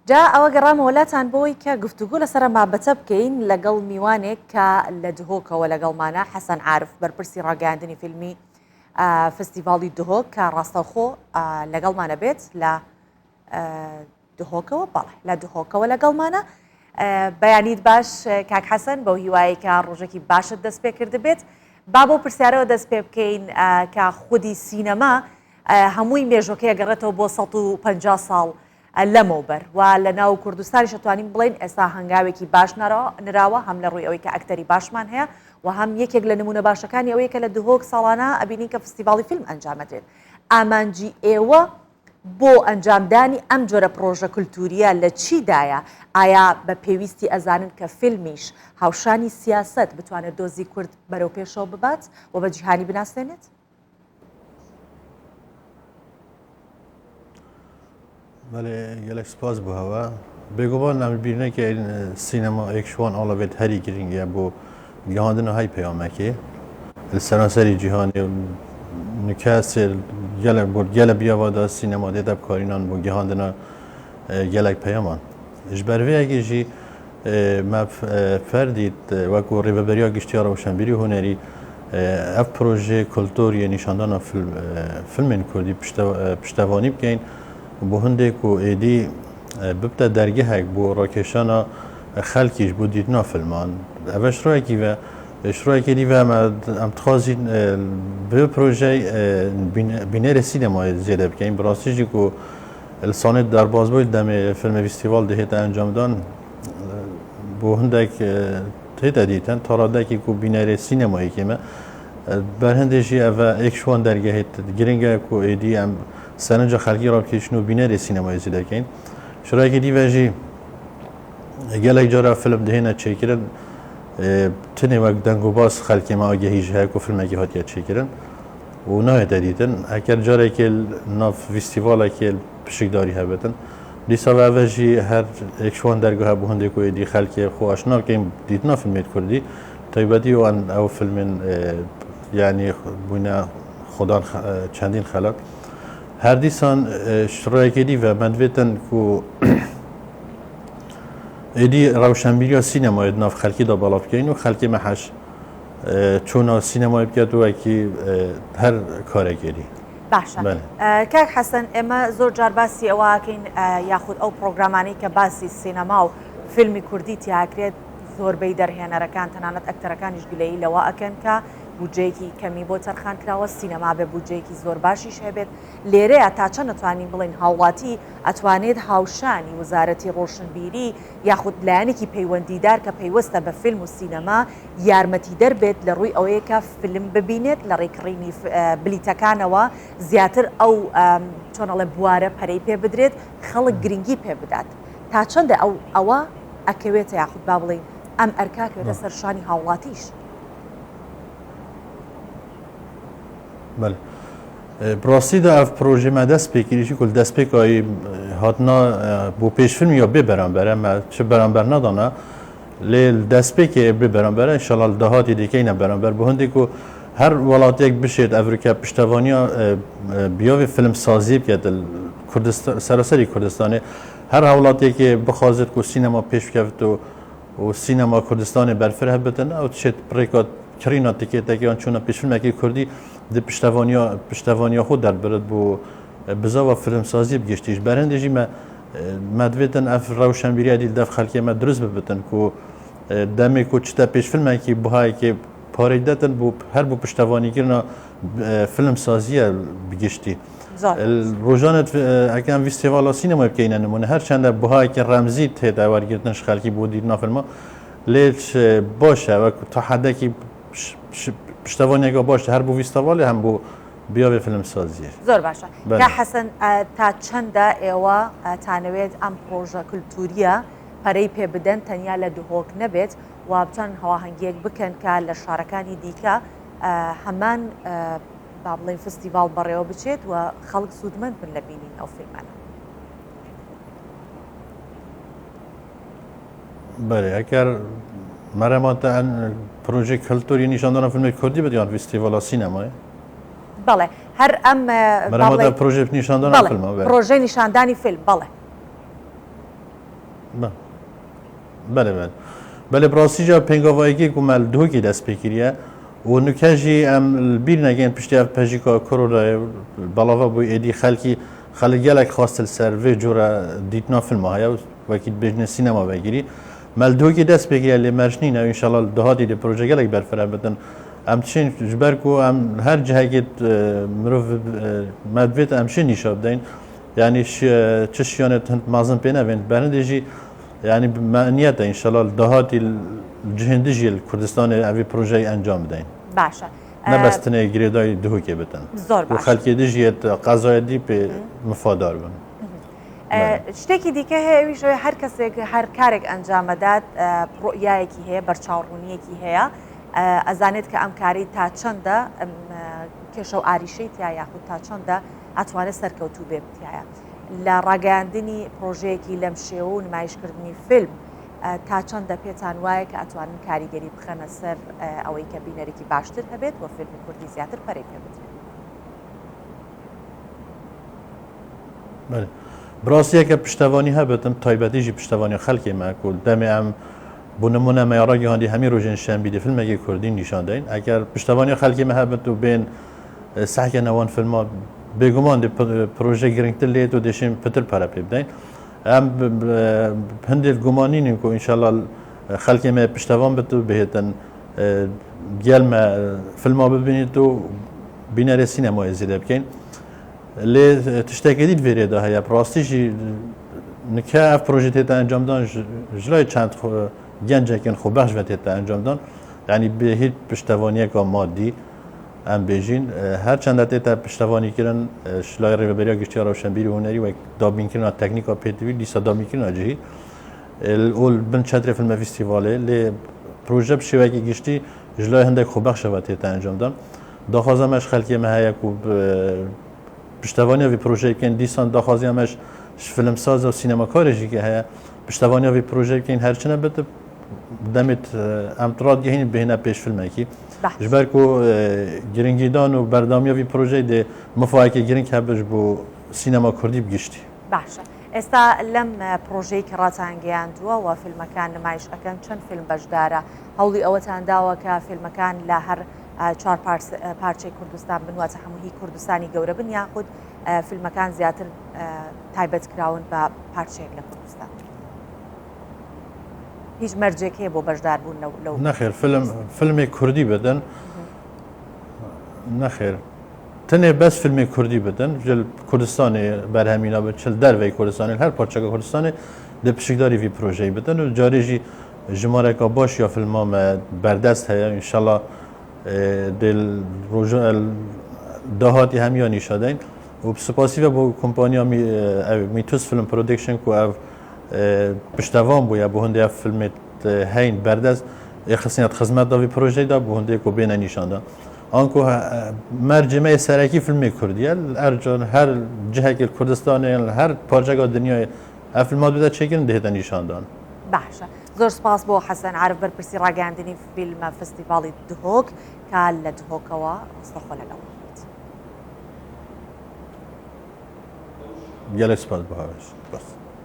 جا ئەوە گەڕامەوە لاتان بۆی کە گفتوگۆ لەسەر مابەتە بکەین لەگەڵ میوانێک کە لە دهۆکەوە لەگەڵمانە حەسەن عارف بەرپرسی ڕاگەاندنی فیلمی فستیڤاڵی دهۆک کە ڕاستەوخۆ لەگەڵمانە بێت لە دهۆکەوە بەڵێ لە دهۆکەوە لەگەڵمانە بەیانیت باش کاک حەسەن بەو هیوایە کە ڕۆژێکی باشت دەست پێ کرد بێت با بۆ پرسیارەوە دەست پێ بکەین کە خودی سینەما هەمووی مێژۆکەیە گەڕێتەوە بۆ 150 ساڵ لەمەوبەر و لە ناو کوردستانی شتوانین بڵین ئێستا هەنگاوێکی باش نراوە هەم لە ڕووی ئەوەی کە ئەکتەری باشمان هەیە و هەم یەکێک لە نمونە باشەکانی ئەوەیە کە لە دهۆک ساڵانە ئەبینین کە فستیڤاڵی فیلم ئەنجامەدرێت ئامانجی ئێوە بۆ ئەنجامدانی ئەم جۆرە پرۆژە کولتوریە لە چیدایە ئایا بە پێویستی ئەزانن کە فیلمیش هاوشانی سیاست بتوانێت دۆزی کورد بەرەو پێشەوە ببات و بە جیهانی بناسێنێت؟ بەێ gelek spas بوو هەوە بێگومان ئەمبیرنێکی سینەما ئێکشوان ئاڵەبێت هەری گرنگە بۆ گەهاندنە های پەیامەکێ لە سەرانسەری جیهانی نکاسێ gelە بیاوادا سینەما دێتە بکارینان بۆ گەهاندنە gelek پەیامان ji berveyekê jî me ferdît wekû rêveberiya giştiya rewşenbîrî hunerî ev proje kulturiyê nîşandana filmên Kurdî piştevanî bikein بۆ هەندێک و ئێدی ببتە دەرگەهێک بۆ ڕۆکێشانە خەلکیش بۆ دیتنا فیلمان ئەvە شڕۆیەکی دیڤە ئەم تخوازین بێ پرۆژەی بینێرە سینەمای زێدە بکەین بڕاستیژی و لسانێت دەربازبووی دەمێ فیلمە فیستیڤال دەهێتە ئەنجامدان بۆ هەندێک تێتە دیتەن تاڕادێکی و بینەرە سینەمایەکێمە بەرهەندێژی ئەvە ئێکشوان دەرگەهێت گرنگە و ئێدی ئەم سەرنجە خەلکی ڕاکێشن و بینەرێ سینەمای زی دەکەین شڕایەکی دیڤژی gelek cara film dihêne çêkirin tinê wek deng û bas xelkê me agehî ji heye ku filmekî hatiye çêkirin û nayete dîtin eker carekê nav fîstîvalekê pişikdarî hebetin dîsa ve ev jî her êkşwan dergah bû hindê ku êdî xelkê xwe aşina bikeyên dîtina filmê Kurdî taybetî wan ew filmên yanî bûne xwedan çendîn xelak her dîsan şirayekê dîve me divêtin ku êdî rewşenbîriya sînemayê di nav xelkî da belav bikein û xelkê me heş çûna sînemayê bike û wekî her karekê dî. باشە کاک حەسەن ئێمە زۆر جار باسی ئەوواکەین یاخود ئەو پرۆگرامانەی کە باسی سینەما و فیلمی کوردی تیاکرێت زۆربەی دەرهێنەرەکان تەنانەت ئەکتەرەکانیش گلەیی لەوە ئەکەن کە بودجەیەکی کەمی بۆ تەرخان کراوە سینەما بێ بودجەیەکی زۆر باشیش هەبێت لێرەیە تا چەند نتوانین بڵین هاوڵاتی ئەتوانێت هاوشانی وزارەتی ڕۆشنبیری یاخود لایەنێکی پەیوەندیدار کە پەیوەستە بە فیلم و سینەما یارمەتی دەربێت لە ڕووی ئەوەیە کە فیلم ببینێت لە ڕێکڕینی بلیتەکانەوە زیاتر ئەو چۆنەڵێ بوارە پەرەی پێ بدرێت خەڵک گرنگی پێ بدات تا چەندە ئەوە ئەکەوێتە یاخود با بڵین ئەم ئەرکاکەوێتە سەرشانی هاوڵاتیش براسیدا ev projê me dest pêkirî ku destpêkayî hatina bû pêşfilm ya bê beramber me çi beramber nadana lê destpêkê bê beramber inşallah dahatî dîkeyne beramber bu hindê ku her welatiyek bişêt evrike piştevaniya biyavê filmsaziyê bike seraserî Kurdistanê her hewlatiyekê bixwazit ku sînema pêş bikevit û sînema Kurdistanê berfir hebitin ew tişêt pirêka kirîna tikêtekê an çûna pêşfilmekî Kurdî di piştevaniya xwe derbirit bû bizava filmsazî bigiştî ji berhindê jî me divêtin ev rewşenbîriya dîl dev xelkê me durist bibitin ku demê ku çite pêşfilmekî bihayekê parê detin bû her bû piştevanîkirina filmsaziye bigiştî rojanet ekem fîstîvala sînemayê bikeyne nimûne her çende bihayekê remzî têde wergirtin ji xelkî bû dîtina filma lê baş e wek ta hedekî piştevaniyeka baş her bû fîstevalê hem bû biyavê filmsaziyê زۆر باشە کا حەسەن تا چەندە ئێوە تانەوێت ئەم پرۆژە کولتوریە پەرەی پێ بدەن تەنیا لە دهۆک نەبێت و بچەند هەواهەنگیەک بکەن کە لە شارەکانی دیکە هەمان با بڵێن فستیڤاڵ بەڕێوە بچێت و خەڵک سوودمەند بن لە بینین ئەو فیلمانە بەێ ئەگەر مەرەماتە ئەن پرۆژێ کەلتۆری نیشاندانە فیلمی کوردی بدیان فیستیڤاڵا سینەمایە بەڵێ هەر ئەم پرۆژێ نیشاندانە فیلمە پرۆژەی نیشاندانی فیلم بەڵێ بله بله بله براستی جا پنگاوایی که کمال دو کی دست بکریه و نکاجی ام بیر نگین پشتی اف پژی که کرورای بالاوا بوی ادی خلق گلک خواست السر جورا دیتنا فیلم های وقتی بجن سینما بگیری مال دو کی دست بکریه لی مرشنی نه ان شاء الله دهاتی دی پروژه گلک برفره بدن ام تشین جبر کو ام هر جهه گید مروف مدویت ام شی نشاب دین یعنی چشیانه تند مازن پینه بین برندجی يعني بمعنيته ان شاء الله دهات الجهندجي الكردستان اوی پروژه انجام بدین. باشه. نه بس تنه گریدای دهوکی بتن. زور باشه. و خلقی دیجیت قضای دی به مفادار بن. شتێکی دیکە هەیەویش هەر کەسێک هەر کارێک ئەنجام دەدات ڕۆیایەکی هەیە بەرچاوڕوونیەکی هەیە ئەزانێت کە ئەم کاری تا چەندە کێشە و ئاریشەی تیا یاخود تا چەندە ئەتوانێت سەرکەوتوو بێ بتیایە لە ڕاگەاندنی پرۆژەیەکی لەم شێوە و نمایشکردنی فیلم تا چەندە پێتان وایە کە ئەتوانن کاریگەری بخەنە سەر ئەوەی کە بینەرێکی باشتر هەبێت و فیلمی کوردی زیاتر پەرەی پێ بدرێت. بله. براستی که پشتوانی ها بتم تایبەتیژی پشتوانی خلکی معکول دمی ام بونمونه میارا گهاندی همین روزن شنبه فیلم اگه کردی نشان دهین اگر پشتوانی خلکی محبت و بین صحیح نوان فیلم ها بگمان دی پروژه گرینگتر لیت و دشیم پتر پره پیبدین ام هندی گمانی نیم که انشالله خلکی ما پشتوان بتو بهتن گلم فیلم ها ببینید و بینر سینما ازیده بکن لی تشتکیدید ویره ده هیا پراستیشی نکه اف پروژه تیتا انجام دان جلای چند گنجه کن خوب بخش و تیتا انجام دان یعنی به هیچ پشتوانی که مادی ام بیجین هر چند تیتا پشتوانی کردن شلای ریبریا گشتی روشنبیری هنری و دابین کردن تکنیکا پیتوی لیسا دابین کردن جهی اول بن چتر فیلم فستیواله لی پروژه بشوی گشتی جلای هنده خوب بخش و تیتا انجام دان داخازمش خلکی مهیا کو پشتوانی وی پروژه کن دیسان داخازی همش فیلم ساز و سینما کارشی که هیا پشتوانی وی پروژه کن هر چنه بده دمت امتراد گهین بهینه پیش فیلم کی جبر کو گرینگیدان و بردامی وی پروژه ده مفاهی گرینگ هبش بو سینما کردی بگشتی. باشه. استا لم پروژه که راتانگیان دو و فیلم کان نمایش اکن چند فیلم بجداره هولی اوتان داوا که فیلم کان لهر چهار پارچه کردستان بنوات هەمووی کوردستانی گەورە بن یاخود فیلمەکان زیاتر تایبەت کراون بە پارچەیەک لە کوردستان هیچ مەرجێک هەیە بۆ بەشداربوون لەو نەخێر فیلمی کوردی بدەن نەخێر تنێ بەس فیلمی کوردی بدەن جل کوردستانی بەرهەمینا بچل دەرەوەی کوردستانی هەر پارچەکە کوردستانی لە پشتیکداری وی پرۆژەی بدەن و جارێژی ژمارەکە باش یا فیلمامە بەردەست هەیە ئینشاڵڵا دل روزان دهاتی همیانی شدن و سپاسی و با کمپانی میتوس فیلم پرودکشن که او پشتوان بوده به هنده فیلم هین بردست خصیصیت خدمت داوی پروژه دا به هنده که بین نشانده آنکو مرجمه سرکی فیلم کردیه ارجان هر جهه که کردستان هر پارچه دنیای فیلمات بوده چکن دهتا نشاندن. باشه. زۆر سپاس بۆ حەسەن عارف بەرپرسی ڕاگەاندنی فیلمە فستیڤاڵی دهۆک کە لە دهۆکەوە ڕستەخۆ لەگەڵ گەلێک سپاس بۆ هاوێش.